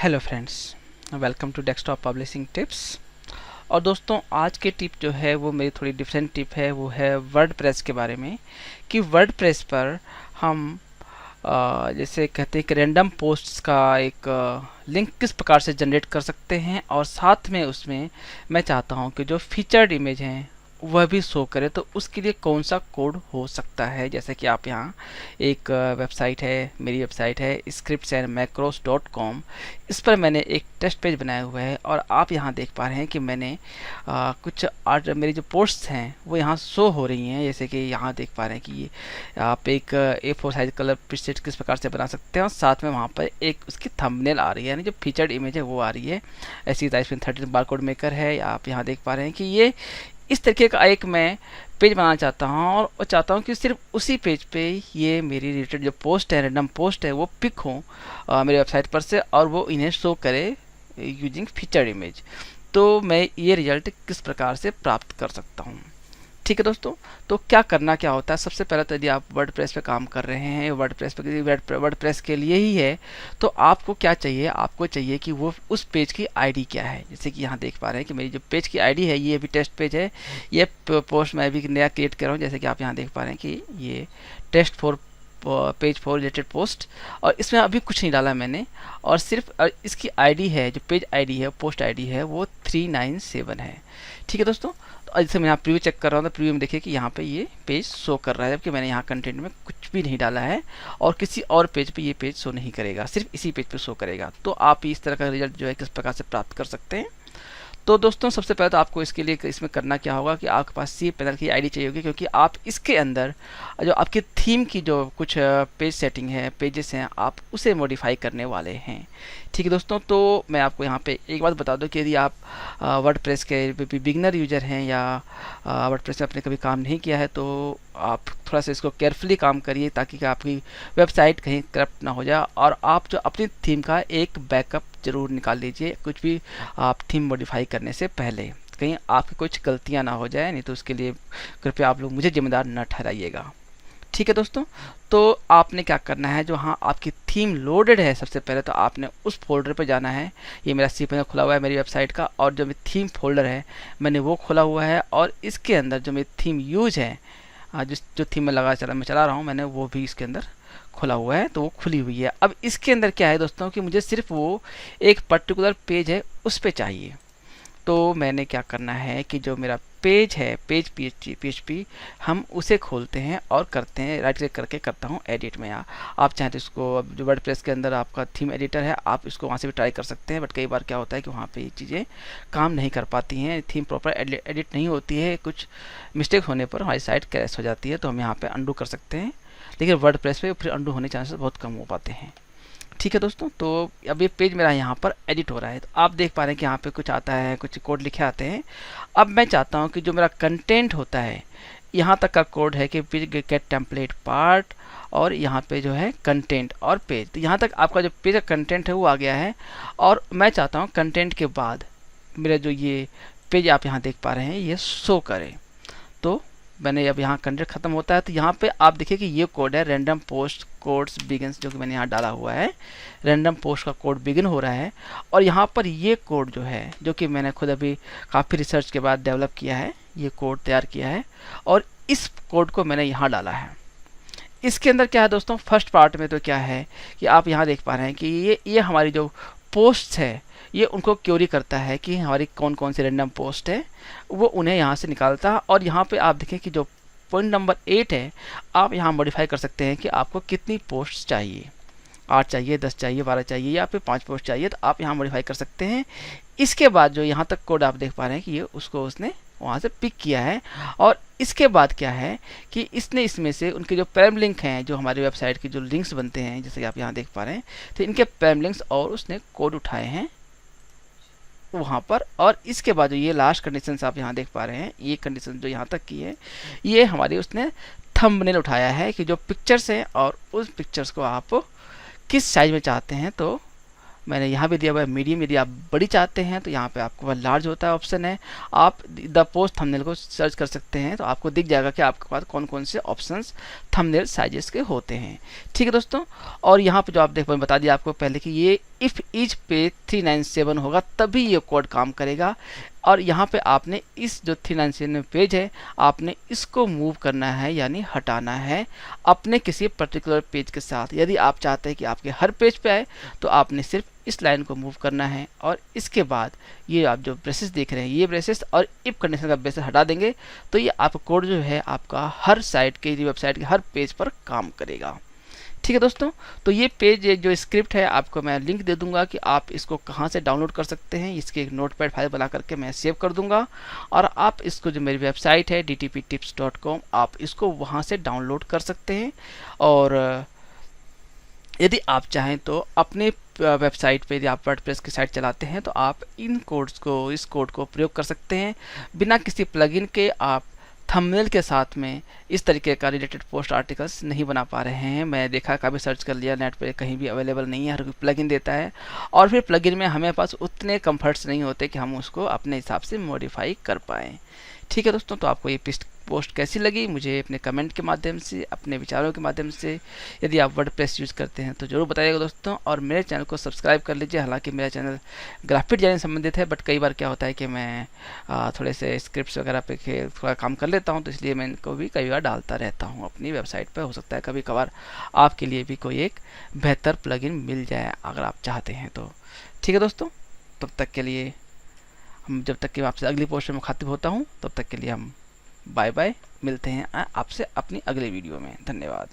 Hello friends, welcome to desktop publishing tips. और दोस्तों, आज के टिप जो है वो मेरी थोड़ी डिफरेंट टिप है। वो है वर्डप्रेस के बारे में कि वर्डप्रेस पर हम जैसे कहते हैं कि रैंडम पोस्ट्स का एक लिंक किस प्रकार से जनरेट कर सकते हैं, और साथ में उसमें मैं चाहता हूं कि जो फीचर्ड इमेज हैं वह भी शो करे। तो उसके लिए कौन सा कोड हो सकता है, जैसे कि आप यहाँ एक वेबसाइट है, मेरी वेबसाइट है scriptsandmacros.com। इस पर मैंने एक टेस्ट पेज बनाया हुआ है और आप यहाँ देख पा रहे हैं कि मैंने कुछ मेरी जो पोस्ट्स हैं वो यहाँ शो हो रही हैं। जैसे कि यहाँ देख पा रहे हैं कि ये आप एक A4 साइज कलर प्रीसेट किस प्रकार से बना सकते हैं, और साथ में वहाँ पर एक उसकी थंबनेल आ रही है, यानी जो फीचर्ड इमेज है वो आ रही है। ऐसी टाइप 13 बारकोड मेकर है। आप यहाँ देख पा रहे हैं कि ये इस तरीके का एक मैं पेज बनाना चाहता हूँ, और चाहता हूँ कि सिर्फ उसी पेज पे ये मेरी रिलेटेड जो पोस्ट है, रैंडम पोस्ट है, वो पिक हो मेरी वेबसाइट पर से, और वो इन्हें शो करे यूजिंग फीचर इमेज। तो मैं ये रिजल्ट किस प्रकार से प्राप्त कर सकता हूँ। ठीक है दोस्तों, तो क्या होता है, सबसे पहले तो यदि आप वर्डप्रेस पे काम कर रहे हैं, वर्डप्रेस के लिए ही है, तो आपको क्या चाहिए, आपको चाहिए कि वो उस पेज की आईडी क्या है। जैसे कि यहाँ देख पा रहे हैं कि मेरी जो पेज की आईडी है ये अभी टेस्ट पेज है। ये पोस्ट मैं अभी नया क्रिएट कर रहा हूँ। जैसे कि आप यहाँ देख पा रहे हैं कि ये test for page for related post, और इसमें अभी कुछ नहीं डाला मैंने, और सिर्फ इसकी आईडी है, जो पेज आईडी है, पोस्ट आईडी है, वो 397 है। ठीक है दोस्तों, तो जैसे मैं यहाँ प्रीव्यू चेक कर रहा हूँ तो प्रीव्यू में देखिए कि यहाँ पे ये पेज शो कर रहा है, जबकि मैंने यहाँ कंटेंट में कुछ भी नहीं डाला है, और किसी और पेज पे ये पेज शो नहीं करेगा, सिर्फ इसी पेज पे शो करेगा। तो आप इस तरह का रिजल्ट जो है किस प्रकार से प्राप्त कर सकते हैं। तो दोस्तों, सबसे पहले तो आपको इसके लिए इसमें करना क्या होगा कि आपके पास सी पैनल की आईडी चाहिए होगी, क्योंकि आप इसके अंदर जो आपकी थीम की जो कुछ पेज सेटिंग है, पेजेस हैं, आप उसे मॉडिफाई करने वाले हैं। ठीक है दोस्तों, तो मैं आपको यहाँ पे एक बात बता दूं कि यदि आप वर्डप्रेस के बिगिनर यूजर हैं या वर्डप्रेस में आपने कभी काम नहीं किया है, तो आप थोड़ा सा इसको केयरफुली काम करिए, ताकि आपकी वेबसाइट कहीं करप्ट ना हो जाए, और आप जो अपनी थीम का एक बैकअप ज़रूर निकाल लीजिए कुछ भी आप थीम मॉडिफाई करने से पहले, कहीं आपकी कुछ गलतियां ना हो जाए, नहीं तो उसके लिए कृपया आप लोग मुझे जिम्मेदार न ठहराइएगा। ठीक है दोस्तों, तो आपने क्या करना है, जो हाँ आपकी थीम लोडेड है, सबसे पहले तो आपने उस फोल्डर पर जाना है। ये मेरा सी पैनल खुला हुआ है मेरी वेबसाइट का, और जो मेरी थीम फोल्डर है मैंने वो खोला हुआ है, और इसके अंदर जो मेरी थीम यूज है, जो थीम में मैं चला रहा हूँ, मैंने वो भी इसके अंदर खुला हुआ है, तो वो खुली हुई है। अब इसके अंदर क्या है दोस्तों कि मुझे सिर्फ वो एक पर्टिकुलर पेज है उस पे चाहिए। तो मैंने क्या करना है कि जो मेरा पेज है, पेज PHP, हम उसे खोलते हैं और करते हैं, राइट क्लिक करके करता हूँ एडिट में। आप चाहें तो इसको, जो वर्डप्रेस के अंदर आपका थीम एडिटर है, आप इसको वहाँ से भी ट्राई कर सकते हैं, बट कई बार क्या होता है कि वहाँ पे ये चीज़ें काम नहीं कर पाती हैं, थीम प्रॉपर एडिट नहीं होती है, कुछ मिस्टेक होने पर हमारी साइट क्रैश हो जाती है। तो हम यहाँ पर अंडू कर सकते हैं, लेकिन वर्डप्रेस पे फिर अंडू होने के चांसेस बहुत कम हो पाते हैं। ठीक है दोस्तों, तो अब ये पेज मेरा यहाँ पर एडिट हो रहा है, तो आप देख पा रहे हैं कि यहाँ पे कुछ आता है, कुछ कोड लिखे आते हैं। अब मैं चाहता हूँ कि जो मेरा कंटेंट होता है, यहाँ तक का कोड है कि गेट टेम्पलेट पार्ट, और यहाँ पे जो है कंटेंट और पेज, तो यहाँ तक आपका जो पेज का कंटेंट है वो आ गया है। और मैं चाहता हूँ कंटेंट के बाद मेरा जो ये पेज आप यहाँ देख पा रहे हैं ये शो करे। तो मैंने अब यहाँ कंटेंट खत्म होता है, तो यहाँ पे आप देखिए कि ये कोड है रैंडम पोस्ट कोड्स बिगिन्स, जो कि मैंने यहाँ डाला हुआ है। रैंडम पोस्ट का कोड बिगिन हो रहा है, और यहाँ पर ये कोड जो है, जो कि मैंने खुद अभी काफ़ी रिसर्च के बाद डेवलप किया है, ये कोड तैयार किया है, और इस कोड को मैंने यहाँ डाला है। इसके अंदर क्या है दोस्तों, फर्स्ट पार्ट में तो क्या है कि आप यहाँ देख पा रहे हैं कि ये हमारी जो पोस्ट है, ये उनको क्वेरी करता है कि हमारी कौन कौन सी रैंडम पोस्ट है, वो उन्हें यहाँ से निकालता है। और यहाँ पे आप देखें कि जो पॉइंट नंबर 8 है, आप यहाँ मॉडिफाई कर सकते हैं कि आपको कितनी पोस्ट चाहिए, 8 चाहिए, 10 चाहिए, 12 चाहिए, या फिर 5 पोस्ट चाहिए, तो आप यहाँ मॉडिफाई कर सकते हैं। इसके बाद जो यहाँ तक कोड आप देख पा रहे हैं कि ये उसको उसने वहाँ से पिक किया है, और इसके बाद क्या है कि इसने इसमें से उनके जो पैरम लिंक हैं, जो हमारी वेबसाइट के जो लिंक्स बनते हैं, जैसे कि आप यहाँ देख पा रहे हैं, तो इनके पैरम लिंक्स और उसने कोड उठाए हैं वहाँ पर। और इसके बाद जो ये लास्ट कंडीशन आप यहाँ देख पा रहे हैं, ये कंडीशन जो यहाँ तक की है, ये हमारी उसने थंबनेल उठाया है कि जो पिक्चर्स हैं, और उस पिक्चर्स को आप किस साइज में चाहते हैं, तो मैंने यहाँ भी दिया हुआ है मीडियम। यदि आप बड़ी चाहते हैं तो यहाँ पे आपके पास लार्ज होता है ऑप्शन है। आप द पोस्ट थंबनेल को सर्च कर सकते हैं तो आपको दिख जाएगा कि आपके पास कौन कौन से ऑप्शंस थंबनेल साइजेस के होते हैं। ठीक है दोस्तों, और यहाँ पे जो आप देखो, बता दिया आपको पहले कि ये इफ़ ईच पेज 397 होगा तभी ये कोड काम करेगा। और यहाँ पे आपने इस जो 397 पेज है आपने इसको मूव करना है, यानी हटाना है अपने किसी पर्टिकुलर पेज के साथ। यदि आप चाहते हैं कि आपके हर पेज पे आए तो आपने सिर्फ इस लाइन को मूव करना है, और इसके बाद ये आप जो ब्रेसेस देख रहे हैं ये ब्रेसेस और इफ कंडीशन का ब्रेसेस हटा देंगे तो ये आपका कोड जो है आपका हर साइट के, वेबसाइट के हर पेज पर काम करेगा। ठीक है दोस्तों, तो ये पेज जो स्क्रिप्ट है आपको मैं लिंक दे दूंगा कि आप इसको कहाँ से डाउनलोड कर सकते हैं। इसके एक नोटपैड फाइल बना करके मैं सेव कर दूंगा, और आप इसको जो मेरी वेबसाइट है dtptips.com आप इसको वहाँ से डाउनलोड कर सकते हैं। और यदि आप चाहें तो अपने वेबसाइट पे, यदि आप वर्डप्रेस की साइट चलाते हैं तो आप इस कोड को प्रयोग कर सकते हैं बिना किसी प्लगइन के। आप थंबनेल के साथ में इस तरीके का रिलेटेड पोस्ट आर्टिकल्स नहीं बना पा रहे हैं। मैं देखा, काफ़ी सर्च कर लिया नेट पे, कहीं भी अवेलेबल नहीं है, हर कोई प्लगइन देता है, और फिर प्लगइन में हमें पास उतने कंफर्ट्स नहीं होते कि हम उसको अपने हिसाब से मॉडिफाई कर पाएँ। ठीक है दोस्तों, तो आपको ये पोस्ट कैसी लगी मुझे अपने कमेंट के माध्यम से, अपने विचारों के माध्यम से, यदि आप वर्डप्रेस यूज़ करते हैं तो ज़रूर बताइएगा दोस्तों। और मेरे चैनल को सब्सक्राइब कर लीजिए। हालांकि मेरा चैनल ग्राफिक डिजाइन से संबंधित है, बट कई बार क्या होता है कि मैं थोड़े से स्क्रिप्ट्स वगैरह पे थोड़ा काम कर लेता हूं, तो इसलिए मैं इनको भी कई बार डालता रहता हूं अपनी वेबसाइट पर। हो सकता है कभी कभार आपके लिए भी कोई एक बेहतर प्लगइन मिल जाए अगर आप चाहते हैं तो। ठीक है दोस्तों, तब तक के लिए जब तक कि मैं आपसे अगली पोस्ट में मुखातिब होता हूँ तब तक के लिए हम बाय बाय, मिलते हैं आपसे अपनी अगले वीडियो में। धन्यवाद।